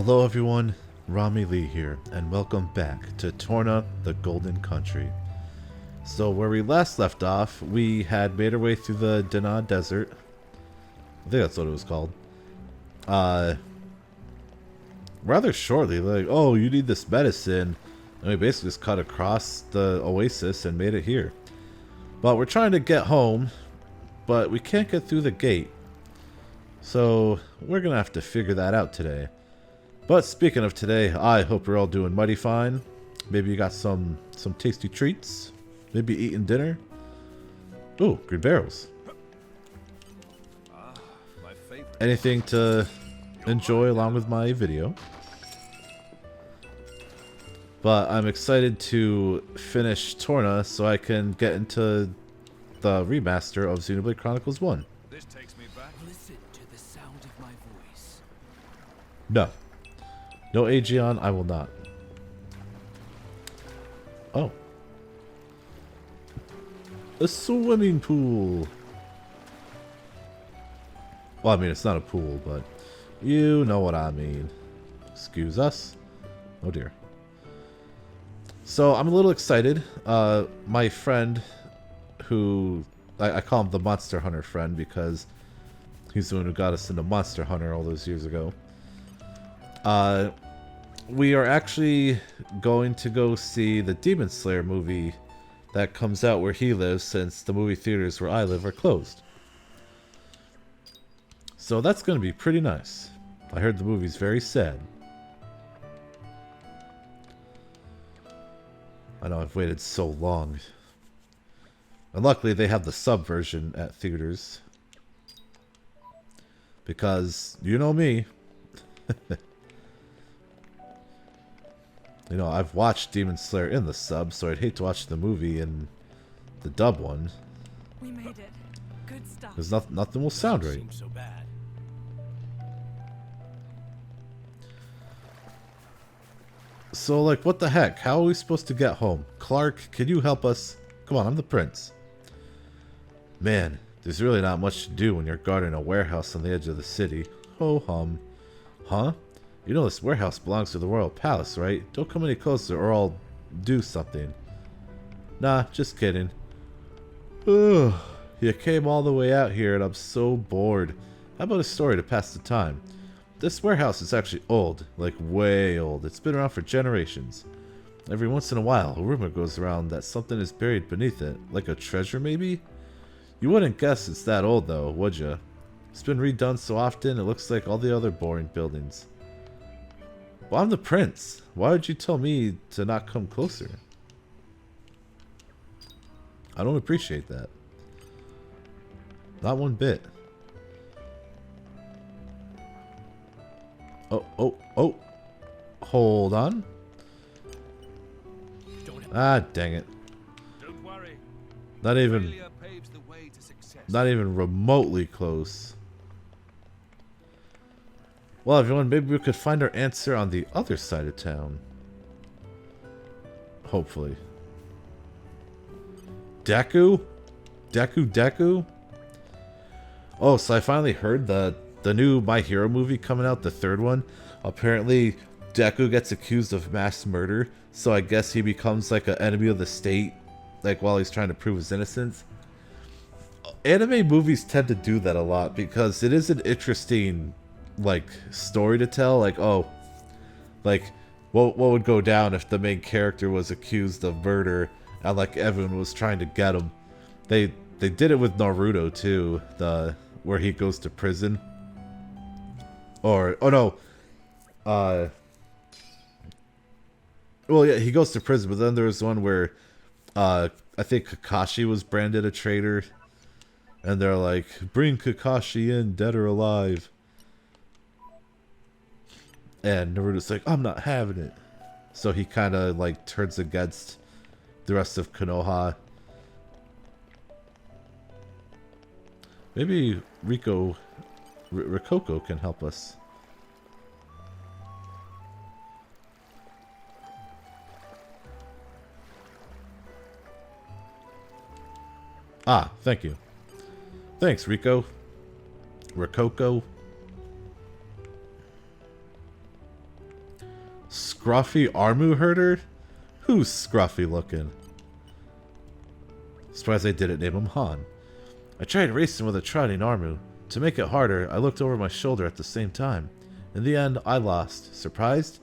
Hello everyone, Rommie Lee here, and welcome back to Torna, the Golden Country. So where we last left off, we had made our way through the Dana Desert. I think that's what it was called. Rather shortly, like, oh, you need this medicine. And we basically just cut across the oasis and made it here. But we're trying to get home, but we can't get through the gate. So we're gonna have to figure that out today. But speaking of today, I hope you're all doing mighty fine. Maybe you got some tasty treats. Maybe eating dinner. Ooh, green barrels. Anything to enjoy along with my video. But I'm excited to finish Torna so I can get into the remaster of Xenoblade Chronicles 1. This takes me back. Listen to the sound of my voice. No. No Aegeon, I will not. Oh. A swimming pool. Well, I mean, it's not a pool, but you know what I mean. Excuse us. Oh dear. So, I'm a little excited. My friend, who... I call him the Monster Hunter friend because he's the one who got us into Monster Hunter all those years ago. We are actually going to go see the Demon Slayer movie that comes out where he lives, since the movie theaters where I live are closed. So that's going to be pretty nice. I heard the movie's very sad. I know, I've waited so long. And luckily they have the sub version at theaters. Because, you know me. You know, I've watched Demon Slayer in the sub, so I'd hate to watch the movie in the dub one. We made it. Good stuff. Because nothing will sound right. Seems so bad. So, like, what the heck? How are we supposed to get home? Clark, can you help us? Come on, I'm the prince. Man, there's really not much to do when you're guarding a warehouse on the edge of the city. Ho hum. Huh? You know this warehouse belongs to the royal palace, right? Don't come any closer or I'll do something. Nah, just kidding. Ugh, you came all the way out here and I'm so bored. How about a story to pass the time? This warehouse is actually old, like way old. It's been around for generations. Every once in a while, a rumor goes around that something is buried beneath it, like a treasure maybe? You wouldn't guess it's that old though, would ya? It's been redone so often it looks like all the other boring buildings. Well, I'm the prince. Why would you tell me to not come closer? I don't appreciate that. Not one bit. Oh. Hold on. Ah, dang it. Don't worry. Not even Failure paves the way to success. Not even remotely close. Well, everyone, maybe we could find our answer on the other side of town. Hopefully. Deku? Deku? Oh, so I finally heard the new My Hero movie coming out, the third one. Apparently, Deku gets accused of mass murder, so I guess he becomes like an enemy of the state, like while he's trying to prove his innocence. Anime movies tend to do that a lot because it is an interesting, like, story to tell. Like, oh, like, what would go down if the main character was accused of murder and like everyone was trying to get him. They did it with Naruto too, where he goes to prison. Or, oh no, well yeah, he goes to prison, but then there was one where I think Kakashi was branded a traitor, and they're like, bring Kakashi in, dead or alive. And Naruto's like, I'm not having it. So he kind of like turns against the rest of Konoha. Maybe Rikoko can help us. Ah, thank you. Thanks, Rikoko. scruffy Armu herder? Who's scruffy looking? Surprised they didn't name him Han. I tried racing with a trotting Armu. To make it harder, I looked over my shoulder at the same time. In the end, I lost. Surprised?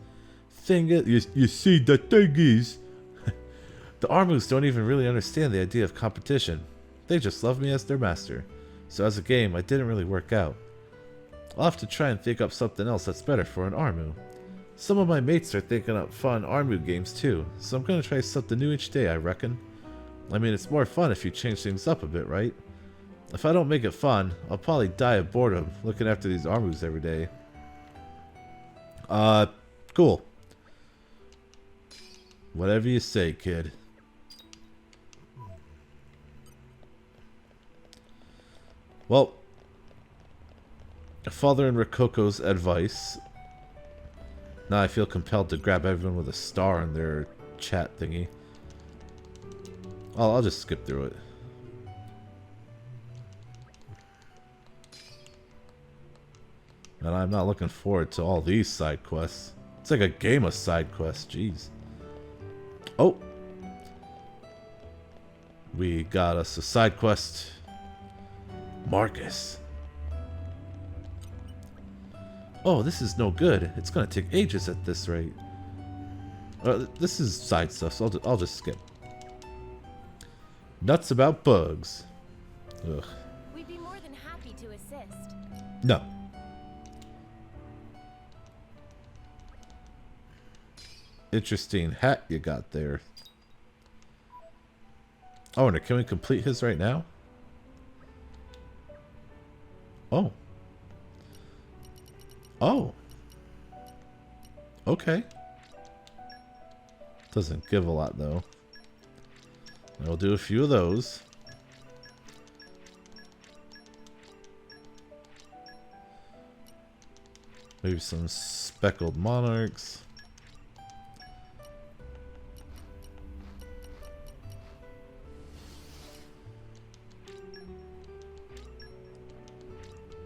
You see, the thing is... the Armus don't even really understand the idea of competition. They just love me as their master. So as a game, I didn't really work out. I'll have to try and think up something else that's better for an Armu. Some of my mates are thinking up fun Armu games too, so I'm gonna try something new each day, I reckon. I mean, it's more fun if you change things up a bit, right? If I don't make it fun, I'll probably die of boredom looking after these Armus every day. Cool. Whatever you say, kid. Well, following Rococo's advice, now I feel compelled to grab everyone with a star in their chat thingy. I'll just skip through it. And I'm not looking forward to all these side quests. It's like a game of side quests, jeez. Oh! We got us a side quest. Marcus. Oh, this is no good. It's gonna take ages at this rate. This is side stuff, so I'll just skip. Nuts about bugs. Ugh. We'd be more than happy to assist. No. Interesting hat you got there. Oh, and can we complete his right now? Oh. Oh. Okay. Doesn't give a lot though. I'll do a few of those. Maybe some speckled monarchs.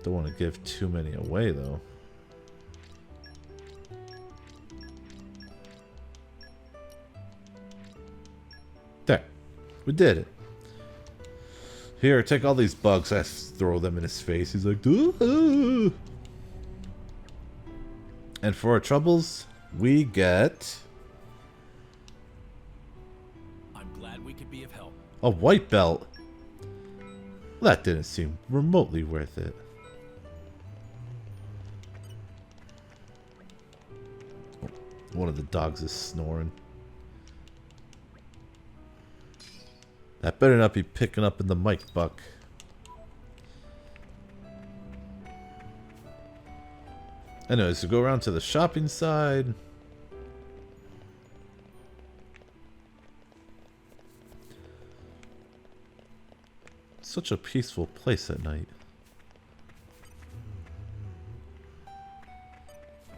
Don't want to give too many away though. There. We did it. Here, take all these bugs. I throw them in his face. He's like, "Ooh." And for our troubles, we get I'm glad we could be of help. a white belt. Well, that didn't seem remotely worth it. One of the dogs is snoring. That better not be picking up in the mic, Buck. Anyways, so go around to the shopping side. Such a peaceful place at night.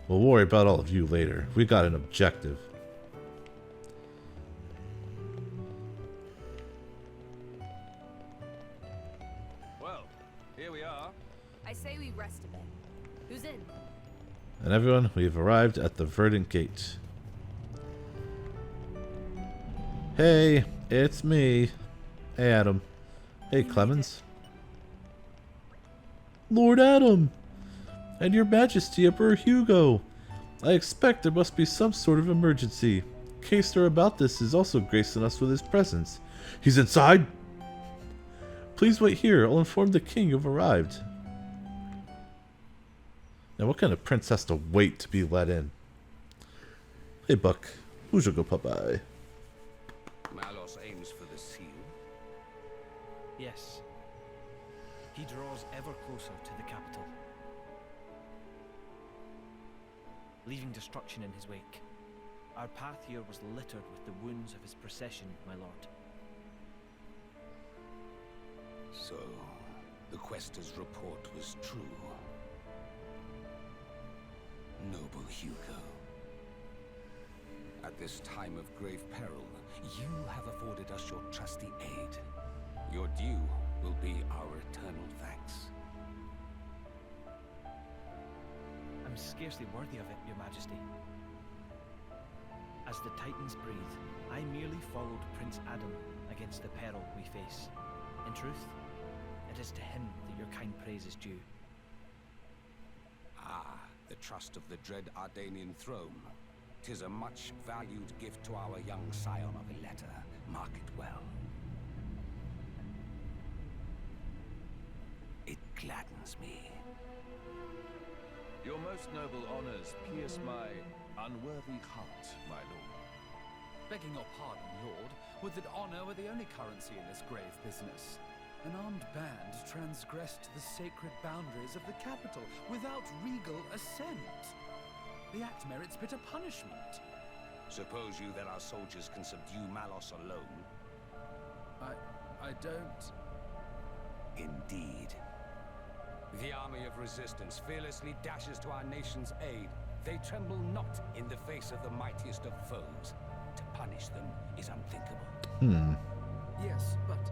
We'll worry about all of you later. We got an objective. Well, here we are. I say we rest a bit. Who's in? And everyone, we have arrived at the Verdant Gate. Hey, it's me. Hey, Adam. Hey, Clemens. Lord Adam! And your Majesty, Emperor Hugo! I expect there must be some sort of emergency. Caster about this is also gracing us with his presence. He's inside? Please wait here. I'll inform the king you've arrived. Now, what kind of prince has to wait to be let in? Hey, Buck. Who's your go, Popeye? Malos aims for the seal. Yes. He draws ever closer to the capital, leaving destruction in his wake. Our path here was littered with the wounds of his procession, my lord. So, the quester's report was true. Noble Hugo. At this time of grave peril, you have afforded us your trusty aid. Your due will be our eternal thanks. I'm scarcely worthy of it, your majesty. As the Titans breathe, I merely followed Prince Adam against the peril we face. In truth, it is to him that your kind praise is due. Ah, the trust of the dread Ardanian throne. 'Tis a much valued gift to our young scion of Ileta. Mark it well. It gladdens me. Your most noble honors pierce my unworthy heart, my lord. Begging your pardon, Lord, would that honor were the only currency in this grave business. An armed band transgressed the sacred boundaries of the capital without regal assent. The act merits bitter punishment. Suppose you that our soldiers can subdue Malos alone? I don't... Indeed. The army of resistance fearlessly dashes to our nation's aid. They tremble not in the face of the mightiest of foes. To punish them is unthinkable. Yes, but...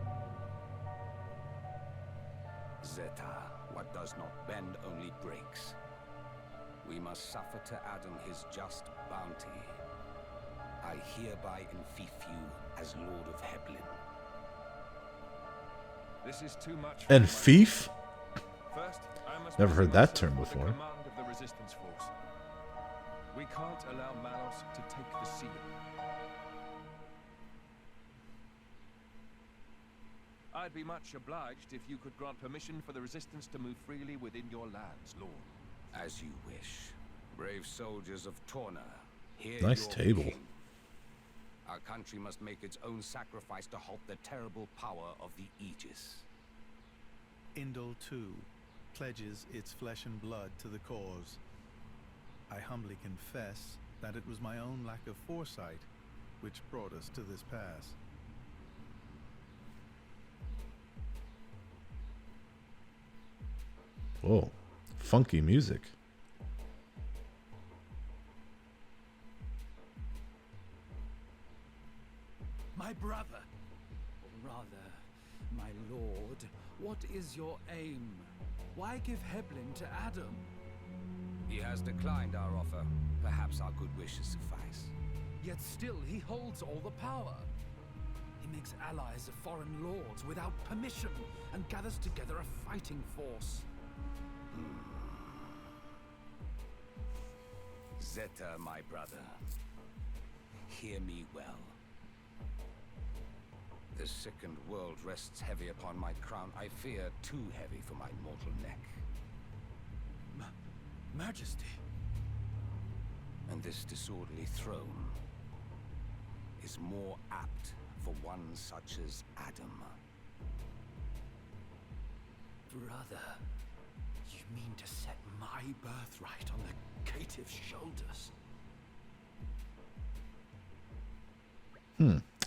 Zeta, what does not bend only breaks. We must suffer to Adam his just bounty. I hereby enfeoff you as Lord of Heblin. This is too much. And fief? First, I must Never heard busy that myself term with the before. command of the resistance force. We can't allow Malos to take the seal. I'd be much obliged if you could grant permission for the resistance to move freely within your lands, Lord. As you wish. Brave soldiers of Torna, hear Nice your table. king. Our country must make its own sacrifice to halt the terrible power of the Aegis. Indol too pledges its flesh and blood to the cause. I humbly confess that it was my own lack of foresight which brought us to this pass. Whoa, funky music. My brother, or rather, my lord, what is your aim? Why give Heblin to Adam? He has declined our offer. Perhaps our good wishes suffice. Yet still he holds all the power. He makes allies of foreign lords without permission and gathers together a fighting force. Zeta, my brother, hear me well. The sickened world rests heavy upon my crown. I fear too heavy for my mortal neck. Majesty. And this disorderly throne is more apt for one such as Adam. Brother, you mean to set my birthright on the caitiff's shoulders?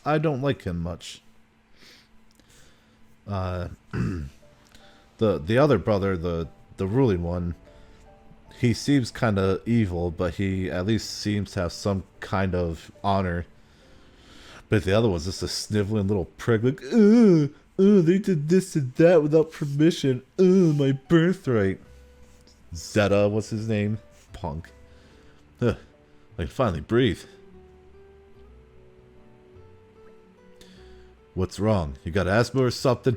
I don't like him much. The other brother, the ruling one, he seems kind of evil, but he at least seems to have some kind of honor. But the other one's just a sniveling little prick, like, they did this and that without permission. My birthright. Zeta, what's his name? Punk. I can finally breathe. What's wrong? You got asthma or something?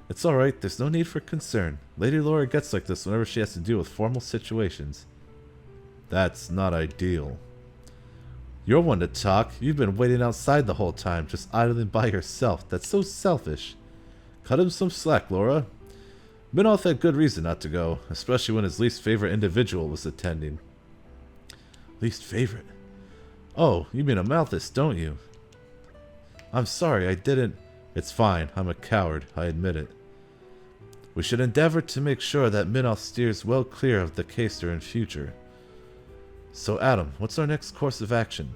It's alright, there's no need for concern. Lady Laura gets like this whenever she has to deal with formal situations. That's not ideal. You're one to talk. You've been waiting outside the whole time, just idling by yourself. That's so selfish. Cut him some slack, Laura. Minoth had good reason not to go, especially when his least favorite individual was attending. Least favorite? Oh, you mean a Malthus, don't you? I'm sorry, I didn't... It's fine, I'm a coward, I admit it. We should endeavor to make sure that Minoth steers well clear of the Caesar in future. So Adam, what's our next course of action?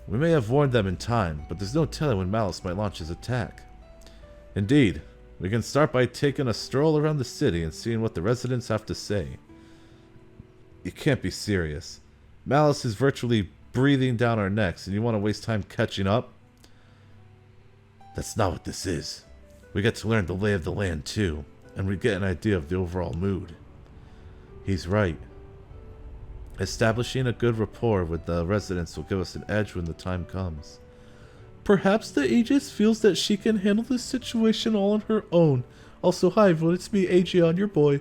We may have warned them in time, but there's no telling when Malos might launch his attack. Indeed, we can start by taking a stroll around the city and seeing what the residents have to say. You can't be serious. Malos is virtually breathing down our necks, and you want to waste time catching up? That's not what this is. We get to learn the lay of the land too, and we get an idea of the overall mood. He's right. Establishing a good rapport with the residents will give us an edge when the time comes. Perhaps the Aegis feels that she can handle this situation all on her own. Also, hi everyone, it's me, Aegeon, your boy.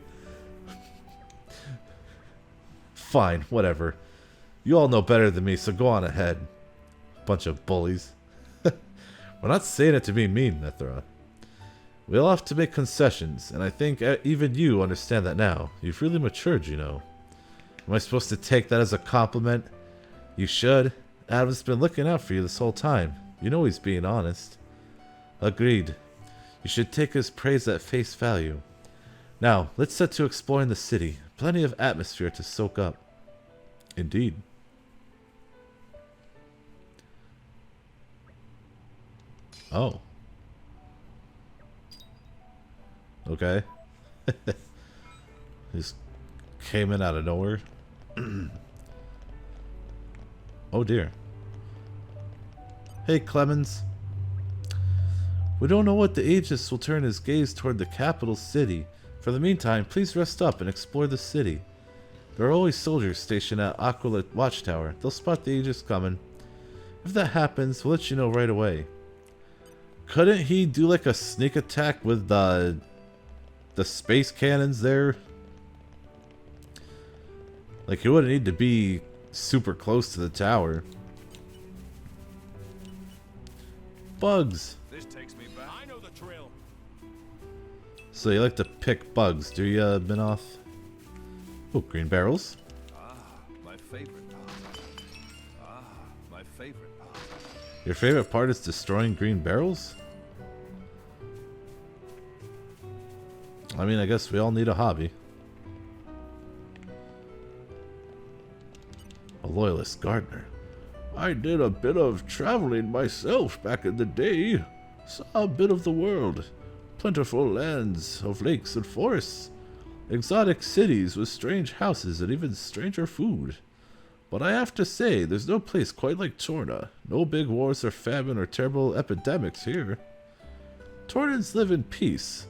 Fine, whatever. You all know better than me, so go on ahead. Bunch of bullies. We're not saying it to be mean, Mithra. We all have to make concessions, and I think even you understand that now. You've really matured, you know. Am I supposed to take that as a compliment? You should. Adam's been looking out for you this whole time. You know he's being honest. Agreed. You should take his praise at face value. Now, let's set to exploring the city. Plenty of atmosphere to soak up. Indeed. Oh. Okay. Just came in out of nowhere. Oh dear. Hey Clemens. We don't know what the Aegis will turn his gaze toward the capital city. For the meantime, please rest up and explore the city. There are always soldiers stationed at Aquila Watchtower. They'll spot the Aegis coming. If that happens, we'll let you know right away. Couldn't he do like a sneak attack with the space cannons there? Like, he wouldn't need to be super close to the tower. Bugs. This takes me back. I know the drill. So you like to pick bugs, do you, Minoth? Oh, green barrels. Ah, my favorite part. Ah, my favorite part. Your favorite part is destroying green barrels? I mean, I guess we all need a hobby. A loyalist gardener. I did a bit of traveling myself back in the day. Saw a bit of the world. Plentiful lands of lakes and forests. Exotic cities with strange houses and even stranger food. But I have to say, there's no place quite like Torna. No big wars or famine or terrible epidemics here. Tornans live in peace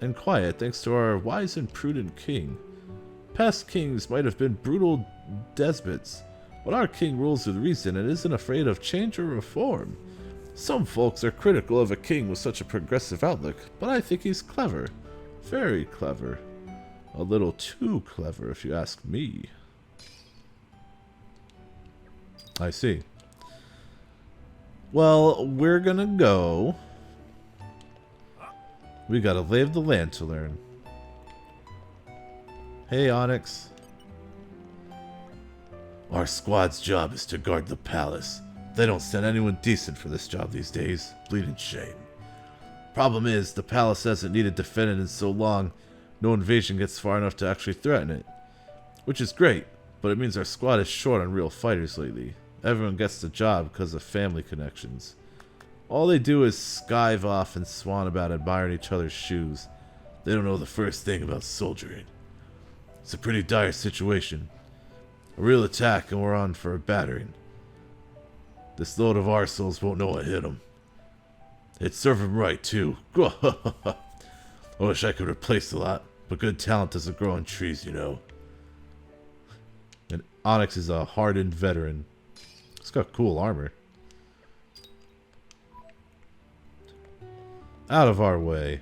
and quiet thanks to our wise and prudent king. Past kings might have been brutal despots, but our king rules with reason and isn't afraid of change or reform. Some folks are critical of a king with such a progressive outlook, but I think he's clever. Very clever. A little too clever, if you ask me. I see. Well, we're gonna go. We got a lay of the land to learn. Hey, Onyx. Our squad's job is to guard the palace. They don't send anyone decent for this job these days. Bleeding shame. Problem is, the palace hasn't needed defending in so long, no invasion gets far enough to actually threaten it. Which is great, but it means our squad is short on real fighters lately. Everyone gets the job because of family connections. All they do is skive off and swan about admiring each other's shoes. They don't know the first thing about soldiering. It's a pretty dire situation. A real attack and we're on for a battering. This load of arseholes won't know what hit them. It'd serve them right, too. I wish I could replace a lot, but good talent doesn't grow on trees, you know. And Onyx is a hardened veteran. It's got cool armor. Out of our way.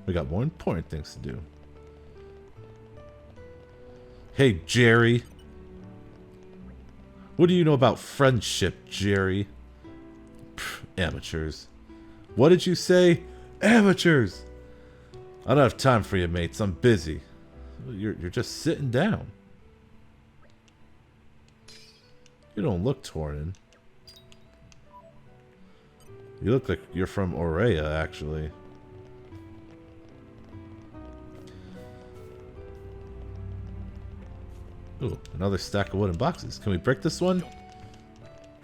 We got more important things to do. Hey, Jerry. What do you know about friendship, Jerry? Pff, amateurs. What did you say? Amateurs! I don't have time for you, mates. I'm busy. You're just sitting down. You don't look Tornan. You look like you're from Aurea, actually. Ooh, another stack of wooden boxes. Can we break this one?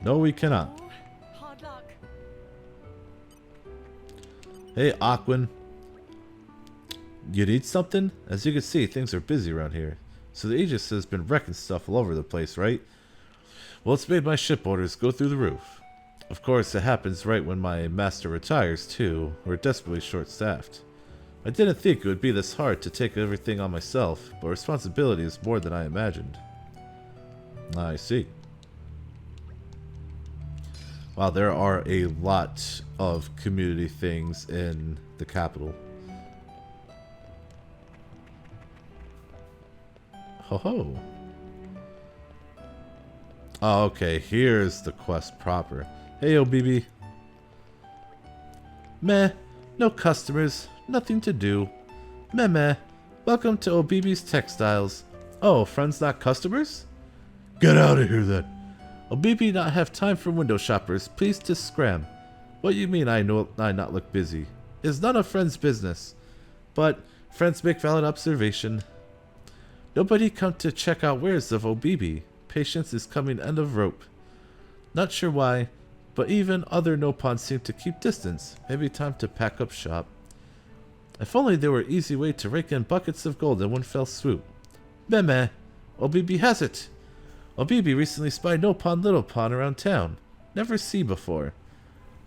No, we cannot. Hard luck. Hey, Aquin. You need something? As you can see, things are busy around here. So the Aegis has been wrecking stuff all over the place, right? Well, it's made my ship orders go through the roof. Of course, it happens right when my master retires, too. We're desperately short-staffed. I didn't think it would be this hard to take everything on myself, but responsibility is more than I imagined. I see. Wow, there are a lot of community things in the capital. Ho ho. Oh, okay, here's the quest proper. Hey, OBB. Meh, no customers, nothing to do. Meh meh. Welcome to OBB's Textiles. Oh, friends not customers? Get out of here then. OBB not have time for window shoppers, please to scram. What you mean I not look busy? Is none of friends' business. But friends make valid observation. Nobody come to check out wares of OBB. Patience is coming end of rope. Not sure why, but even other Nopons seem to keep distance. Maybe time to pack up shop. If only there were an easy way to rake in buckets of gold in one fell swoop. Meh meh. OBB has it. OBB recently spied Nopon Little Pon around town. Never see before.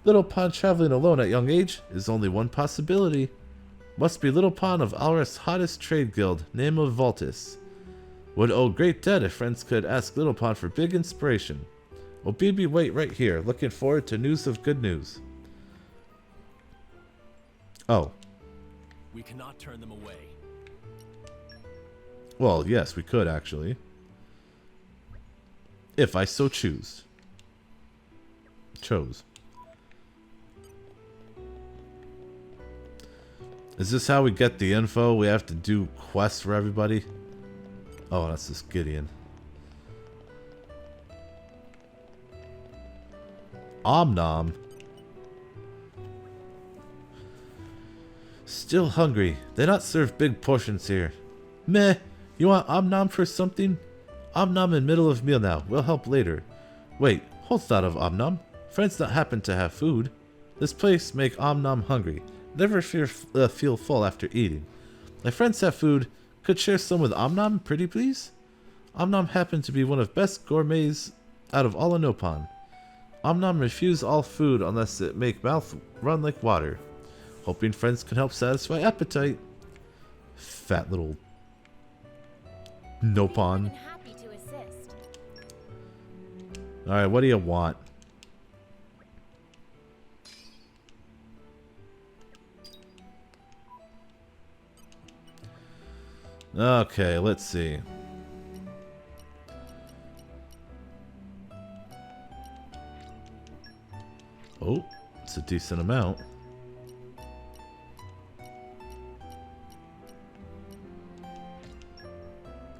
Little Pon traveling alone at young age is only one possibility. Must be Little Pon of Alra's hottest trade guild, name of Voltus. Would owe great debt if friends could ask Little Pon for big inspiration. OBB wait right here, looking forward to news of good news. Oh. We cannot turn them away. Well, yes, we could actually. If I so chose. Is this how we get the info? We have to do quests for everybody? Oh, that's this Gideon. Om-nom. Still hungry. They not serve big portions here. Meh. You want Om-nom for something? Om-nom in middle of meal now. We'll help later. Wait. Whole thought of Om-nom. Friends not happen to have food. This place make Om-nom hungry. Never feel full after eating. My friends have food. Could share some with Om-nom, pretty please? Om-nom happen to be one of best gourmets out of all of Nopon. Om-nom refuse all food unless it make mouth run like water. Hoping friends can help satisfy appetite. Fat little Nopon. Happy to assist. Alright, what do you want? Okay, let's see. Oh, it's a decent amount.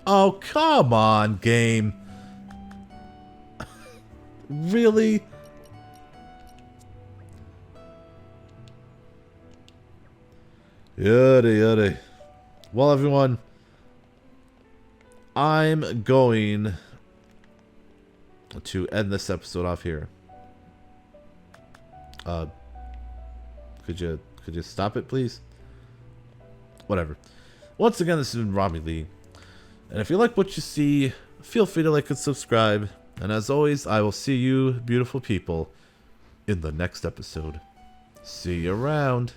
Oh, come on, game. Really? Yada yada. Well, everyone, I'm going to end this episode off here. Could you stop it, please? Whatever. Once again, this has been Rommie Lee. And if you like what you see, feel free to like and subscribe. And as always, I will see you, beautiful people, in the next episode. See you around.